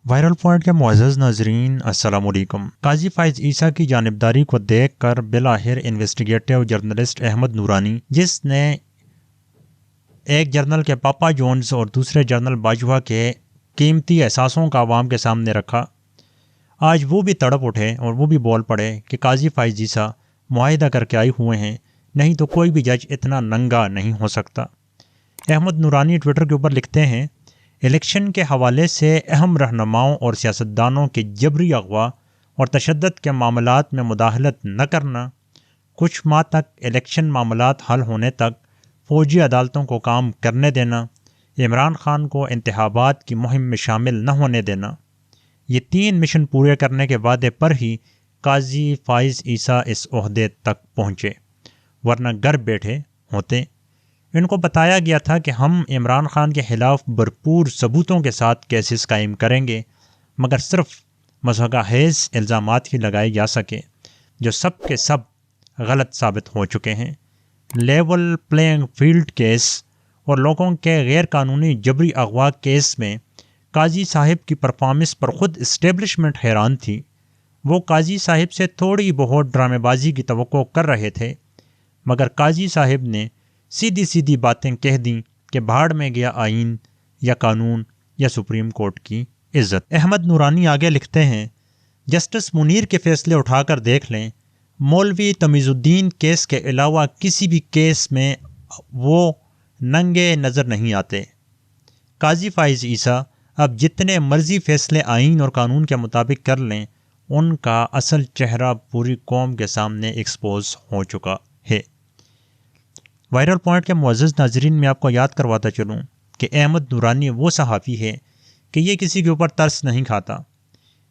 Viral point کے معزز ناظرین السلام علیکم۔ قاضی فائز عیسیٰ کی جانبداری کو دیکھ کر بالآخر انویسٹیگیٹو جرنلسٹ احمد نورانی، جس نے ایک جرنل کے پاپا جونز اور دوسرے جرنل باجوہ کے قیمتی احساسوں کا عوام کے سامنے رکھا، آج وہ بھی تڑپ اٹھے اور وہ بھی بول پڑے کہ قاضی فائز عیسیٰ معاہدہ کر کے آئے ہوئے ہیں، نہیں تو کوئی بھی جج اتنا ننگا نہیں ہو سکتا۔ احمد نورانی ٹویٹر کے اوپر لکھتے ہیں، الیکشن کے حوالے سے اہم رہنماؤں اور سیاستدانوں کے جبری اغوا اور تشدد کے معاملات میں مداخلت نہ کرنا، کچھ ماہ تک الیکشن معاملات حل ہونے تک فوجی عدالتوں کو کام کرنے دینا، عمران خان کو انتخابات کی مہم میں شامل نہ ہونے دینا، یہ 3 مشن پورے کرنے کے وعدے پر ہی قاضی فائز عیسیٰ اس عہدے تک پہنچے، ورنہ گھر بیٹھے ہوتے۔ ان کو بتایا گیا تھا کہ ہم عمران خان کے خلاف بھرپور ثبوتوں کے ساتھ کیسز قائم کریں گے، مگر صرف مضحکہ خیز الزامات ہی لگائے جا سکے جو سب کے سب غلط ثابت ہو چکے ہیں۔ لیول پلینگ فیلڈ کیس اور لوگوں کے غیر قانونی جبری اغوا کیس میں قاضی صاحب کی پرفارمنس پر خود اسٹیبلشمنٹ حیران تھی۔ وہ قاضی صاحب سے تھوڑی بہت ڈرامے بازی کی توقع کر رہے تھے، مگر قاضی صاحب نے سیدھی سیدھی باتیں کہہ دیں کہ بھاڑ میں گیا آئین یا قانون یا سپریم کورٹ کی عزت۔ احمد نورانی آگے لکھتے ہیں، جسٹس منیر کے فیصلے اٹھا کر دیکھ لیں، مولوی تمیز الدین کیس کے علاوہ کسی بھی کیس میں وہ ننگے نظر نہیں آتے۔ قاضی فائز عیسیٰ اب جتنے مرضی فیصلے آئین اور قانون کے مطابق کر لیں، ان کا اصل چہرہ پوری قوم کے سامنے ایکسپوز ہو چکا ہے۔ وائرل پوائنٹ کے معزز ناظرین، میں آپ کو یاد کرواتا چلوں کہ احمد نورانی وہ صحافی ہے کہ یہ کسی کے اوپر ترس نہیں کھاتا۔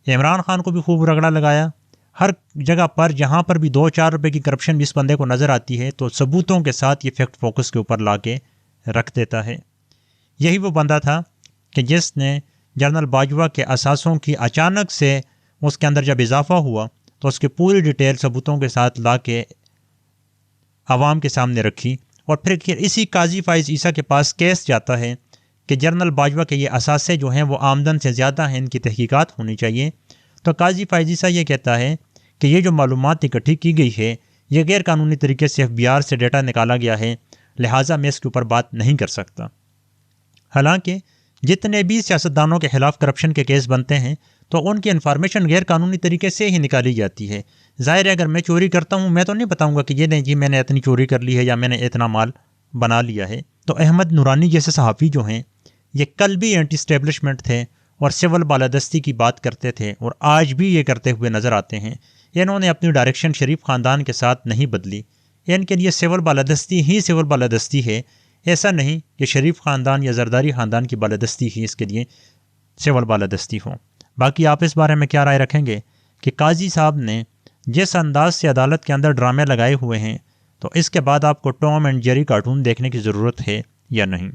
عمران خان کو بھی خوب رگڑا لگایا، ہر جگہ پر جہاں پر بھی 2-4 روپے کی کرپشن اس بندے کو نظر آتی ہے تو ثبوتوں کے ساتھ یہ فیکٹ فوکس کے اوپر لا کے رکھ دیتا ہے۔ یہی وہ بندہ تھا کہ جس نے جنرل باجوہ کے اثاثوں کی اچانک سے اس کے اندر جب اضافہ ہوا تو اس کی پوری ڈیٹیل ثبوتوں کے ساتھ لا کے عوام کے سامنے رکھی، اور پھر اسی قاضی فائز عیسیٰ کے پاس کیس جاتا ہے کہ جنرل باجوہ کے یہ اثاثے جو ہیں وہ آمدن سے زیادہ ہیں، ان کی تحقیقات ہونی چاہیے۔ تو قاضی فائز عیسیٰ یہ کہتا ہے کہ یہ جو معلومات اکٹھی کی گئی ہے یہ غیر قانونی طریقے سے FBI سے ڈیٹا نکالا گیا ہے، لہٰذا میں اس کے اوپر بات نہیں کر سکتا۔ حالانکہ جتنے بھی سیاستدانوں کے خلاف کرپشن کے کیس بنتے ہیں تو ان کی انفارمیشن غیر قانونی طریقے سے ہی نکالی جاتی ہے۔ ظاہر ہے اگر میں چوری کرتا ہوں میں تو نہیں بتاؤں گا کہ یہ نہیں جی میں نے اتنی چوری کر لی ہے یا میں نے اتنا مال بنا لیا ہے۔ تو احمد نورانی جیسے صحافی جو ہیں یہ کل بھی اینٹی اسٹیبلشمنٹ تھے اور سول بالادستی کی بات کرتے تھے اور آج بھی یہ کرتے ہوئے نظر آتے ہیں۔ انہوں نے اپنی ڈائریکشن شریف خاندان کے ساتھ نہیں بدلی، ان کے لیے سول بالادستی ہی سول بالادستی ہے، ایسا نہیں کہ شریف خاندان یا زرداری خاندان کی بالادستی ہی اس کے لیے سول بالادستی ہو۔ باقی آپ اس بارے میں کیا رائے رکھیں گے کہ قاضی صاحب نے جس انداز سے عدالت کے اندر ڈرامے لگائے ہوئے ہیں تو اس کے بعد آپ کو ٹام اینڈ جیری کارٹون دیکھنے کی ضرورت ہے یا نہیں؟